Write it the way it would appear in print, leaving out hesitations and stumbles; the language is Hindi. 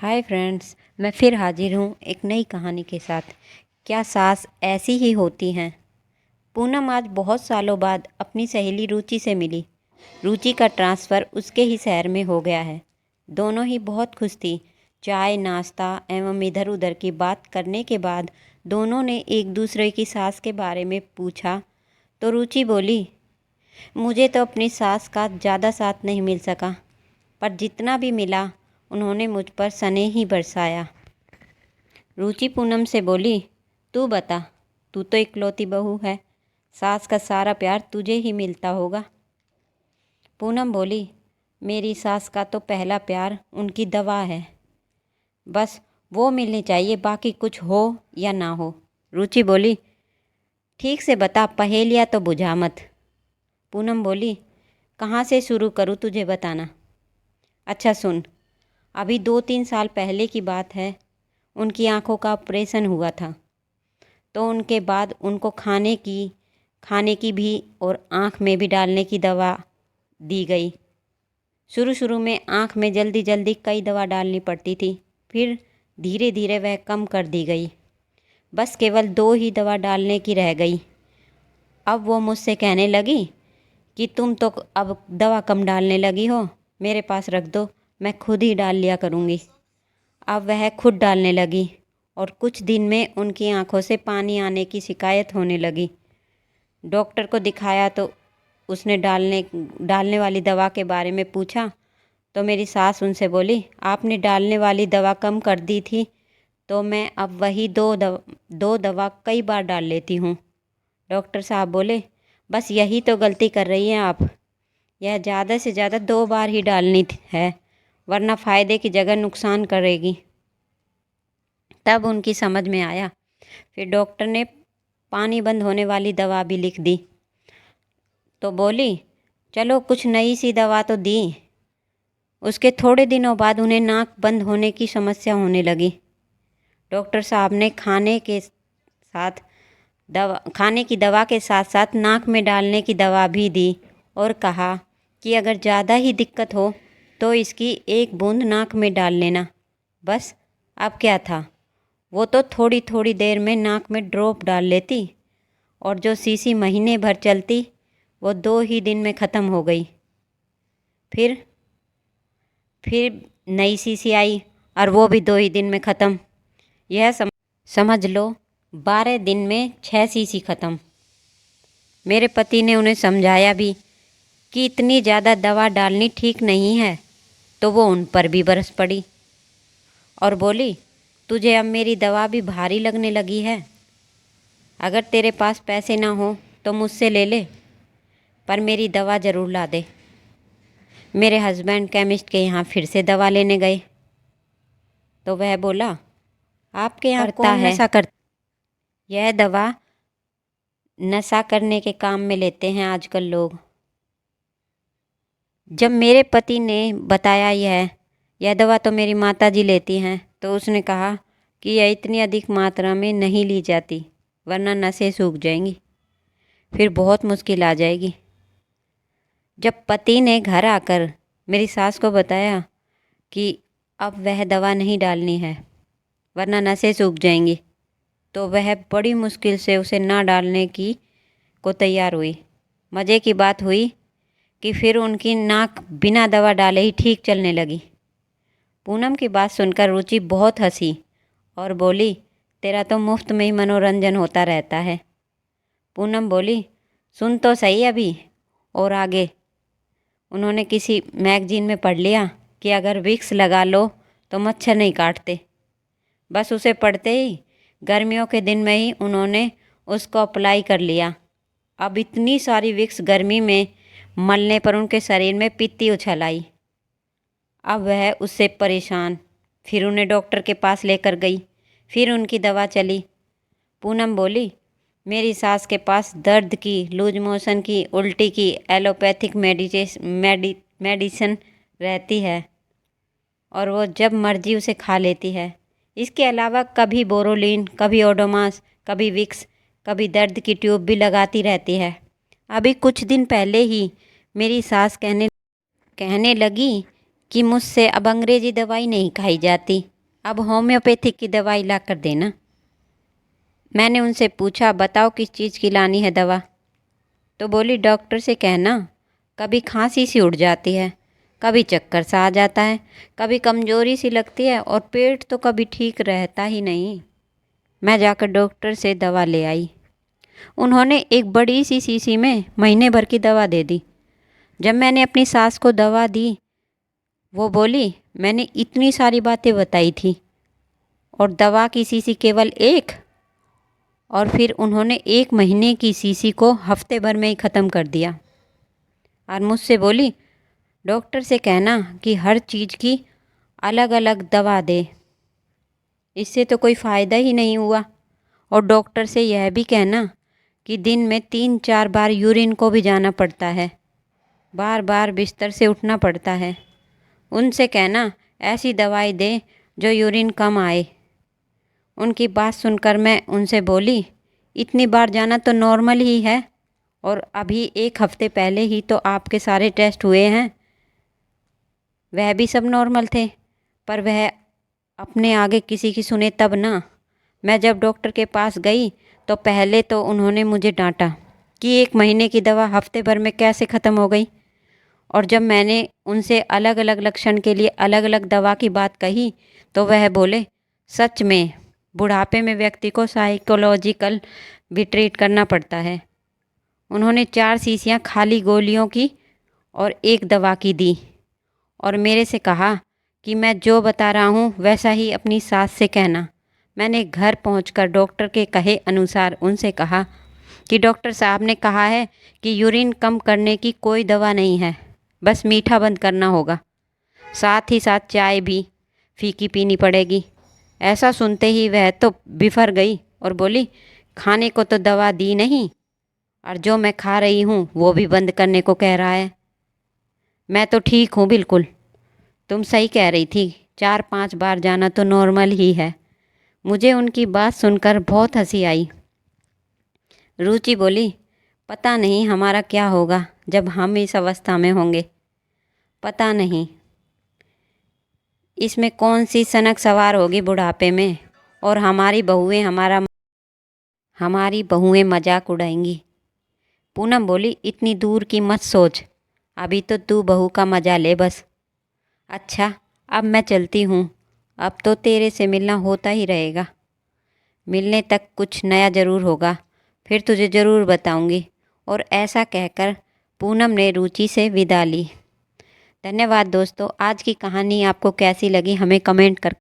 हाय फ्रेंड्स, मैं फिर हाजिर हूँ एक नई कहानी के साथ। क्या सास ऐसी ही होती हैं? पूनम आज बहुत सालों बाद अपनी सहेली रुचि से मिली। रुचि का ट्रांसफ़र उसके ही शहर में हो गया है। दोनों ही बहुत खुश थी। चाय नाश्ता एवं इधर उधर की बात करने के बाद दोनों ने एक दूसरे की सास के बारे में पूछा तो रुचि बोली, मुझे तो अपनी सास का ज़्यादा साथ नहीं मिल सका, पर जितना भी मिला उन्होंने मुझ पर स्नेह ही बरसाया। रुचि पूनम से बोली, तू बता, तू तो इकलौती बहू है, सास का सारा प्यार तुझे ही मिलता होगा। पूनम बोली, मेरी सास का तो पहला प्यार उनकी दवा है, बस वो मिलनी चाहिए, बाकी कुछ हो या ना हो। रुचि बोली, ठीक से बता, पहेलियाँ तो बुझा मत। पूनम बोली, कहाँ से शुरू करूँ तुझे बताना? अच्छा सुन, अभी 2-3 साल पहले की बात है। उनकी आंखों का ऑपरेशन हुआ था, तो उनके बाद उनको खाने की भी और आँख में भी डालने की दवा दी गई। शुरू शुरू में आँख में जल्दी जल्दी कई दवा डालनी पड़ती थी, फिर धीरे धीरे वह कम कर दी गई। बस केवल 2 ही दवा डालने की रह गई। अब वो मुझसे कहने लगी कि तुम तो अब दवा कम डालने लगी हो, मेरे पास रख दो, मैं खुद ही डाल लिया करूँगी। अब वह खुद डालने लगी और कुछ दिन में उनकी आंखों से पानी आने की शिकायत होने लगी। डॉक्टर को दिखाया तो उसने डालने वाली दवा के बारे में पूछा तो मेरी सास उनसे बोली, आपने डालने वाली दवा कम कर दी थी, तो मैं अब वही दो दवा कई बार डाल लेती हूँ। डॉक्टर साहब बोले, बस यही तो गलती कर रही हैं आप, यह ज़्यादा से ज़्यादा 2 बार ही डालनी है, वरना फ़ायदे की जगह नुकसान करेगी। तब उनकी समझ में आया। फिर डॉक्टर ने पानी बंद होने वाली दवा भी लिख दी, तो बोली, चलो कुछ नई सी दवा तो दी। उसके थोड़े दिनों बाद उन्हें नाक बंद होने की समस्या होने लगी। डॉक्टर साहब ने खाने की दवा के साथ साथ नाक में डालने की दवा भी दी और कहा कि अगर ज़्यादा ही दिक्कत हो तो इसकी 1 बूंद नाक में डाल लेना। बस अब क्या था, वो तो थोड़ी थोड़ी देर में नाक में ड्रॉप डाल लेती और जो शीशी महीने भर चलती वो 2 ही दिन में ख़त्म हो गई। फिर नई शीशी आई और वो भी 2 ही दिन में ख़त्म। यह समझ लो 12 दिन में 6 शीशी ख़त्म। मेरे पति ने उन्हें समझाया भी कि इतनी ज़्यादा दवा डालनी ठीक नहीं है, तो वो उन पर भी बरस पड़ी और बोली, तुझे अब मेरी दवा भी भारी लगने लगी है, अगर तेरे पास पैसे ना हो तो मुझसे ले ले, पर मेरी दवा ज़रूर ला दे। मेरे हस्बैंड केमिस्ट के यहाँ फिर से दवा लेने गए तो वह बोला, आपके यहाँ कौन नशा करता? यह दवा नशा करने के काम में लेते हैं आजकल लोग। जब मेरे पति ने बताया यह दवा तो मेरी माताजी लेती हैं, तो उसने कहा कि यह इतनी अधिक मात्रा में नहीं ली जाती, वरना नसें सूख जाएंगी, फिर बहुत मुश्किल आ जाएगी। जब पति ने घर आकर मेरी सास को बताया कि अब वह दवा नहीं डालनी है, वरना नसें सूख जाएंगी, तो वह बड़ी मुश्किल से उसे ना डालने को तैयार हुई। मज़े की बात हुई कि फिर उनकी नाक बिना दवा डाले ही ठीक चलने लगी। पूनम की बात सुनकर रुचि बहुत हंसी और बोली, तेरा तो मुफ्त में ही मनोरंजन होता रहता है। पूनम बोली, सुन तो सही अभी और आगे। उन्होंने किसी मैगजीन में पढ़ लिया कि अगर विक्स लगा लो तो मच्छर नहीं काटते। बस उसे पढ़ते ही गर्मियों के दिन में ही उन्होंने उसको अप्लाई कर लिया। अब इतनी सारी विक्स गर्मी में मलने पर उनके शरीर में पित्ती उछल आई। अब वह उससे परेशान, फिर उन्हें डॉक्टर के पास लेकर गई, फिर उनकी दवा चली। पूनम बोली, मेरी सास के पास दर्द की, लूज मोशन की, उल्टी की एलोपैथिक मेडिसिन रहती है और वो जब मर्जी उसे खा लेती है। इसके अलावा कभी बोरोलिन, कभी ओडोमास, कभी विक्स, कभी दर्द की ट्यूब भी लगाती रहती है। अभी कुछ दिन पहले ही मेरी सास कहने लगी कि मुझसे अब अंग्रेज़ी दवाई नहीं खाई जाती, अब होम्योपैथिक की दवाई ला कर देना। मैंने उनसे पूछा, बताओ किस चीज़ की लानी है दवा? तो बोली, डॉक्टर से कहना कभी खांसी सी उठ जाती है, कभी चक्कर सा आ जाता है, कभी कमज़ोरी सी लगती है और पेट तो कभी ठीक रहता ही नहीं। मैं जाकर डॉक्टर से दवा ले आई। उन्होंने एक बड़ी सी शीशी में महीने भर की दवा दे दी। जब मैंने अपनी सास को दवा दी, वो बोली, मैंने इतनी सारी बातें बताई थी और दवा की शीशी केवल एक। और फिर उन्होंने 1 महीने की शीशी को हफ्ते भर में ही ख़त्म कर दिया और मुझसे बोली, डॉक्टर से कहना कि हर चीज़ की अलग अलग दवा दे। इससे तो कोई फ़ायदा ही नहीं हुआ। और डॉक्टर से यह भी कहना कि दिन में 3-4 बार यूरिन को भी जाना पड़ता है, बार बार बिस्तर से उठना पड़ता है। उनसे कहना ऐसी दवाई दे जो यूरिन कम आए। उनकी बात सुनकर मैं उनसे बोली, इतनी बार जाना तो नॉर्मल ही है और अभी 1 हफ्ते पहले ही तो आपके सारे टेस्ट हुए हैं, वह भी सब नॉर्मल थे, पर वह अपने आगे किसी की सुने तब ना। मैं जब डॉक्टर के पास गई तो पहले तो उन्होंने मुझे डांटा कि 1 महीने की दवा हफ्ते भर में कैसे ख़त्म हो गई। और जब मैंने उनसे अलग अलग लक्षण के लिए अलग अलग दवा की बात कही तो वह बोले, सच में बुढ़ापे में व्यक्ति को साइकोलॉजिकल भी ट्रीट करना पड़ता है। उन्होंने 4 शीशियाँ खाली गोलियों की और 1 दवा की दी और मेरे से कहा कि मैं जो बता रहा हूँ वैसा ही अपनी सास से कहना। मैंने घर पहुंचकर डॉक्टर के कहे अनुसार उनसे कहा कि डॉक्टर साहब ने कहा है कि यूरिन कम करने की कोई दवा नहीं है, बस मीठा बंद करना होगा, साथ ही साथ चाय भी फीकी पीनी पड़ेगी। ऐसा सुनते ही वह तो बिफर गई और बोली, खाने को तो दवा दी नहीं और जो मैं खा रही हूँ वो भी बंद करने को कह रहा है। मैं तो ठीक हूँ बिल्कुल, तुम सही कह रही थी, 4-5 बार जाना तो नॉर्मल ही है। मुझे उनकी बात सुनकर बहुत हंसी आई। रुचि बोली, पता नहीं हमारा क्या होगा जब हम इस अवस्था में होंगे। पता नहीं इसमें कौन सी सनक सवार होगी बुढ़ापे में और हमारी बहुएं मजाक उड़ाएंगी। पूनम बोली, इतनी दूर की मत सोच, अभी तो तू बहू का मजा ले बस। अच्छा, अब मैं चलती हूँ, अब तो तेरे से मिलना होता ही रहेगा। मिलने तक कुछ नया ज़रूर होगा, फिर तुझे ज़रूर बताऊंगी। और ऐसा कहकर पूनम ने रुचि से विदा ली। धन्यवाद दोस्तों। आज की कहानी आपको कैसी लगी हमें कमेंट कर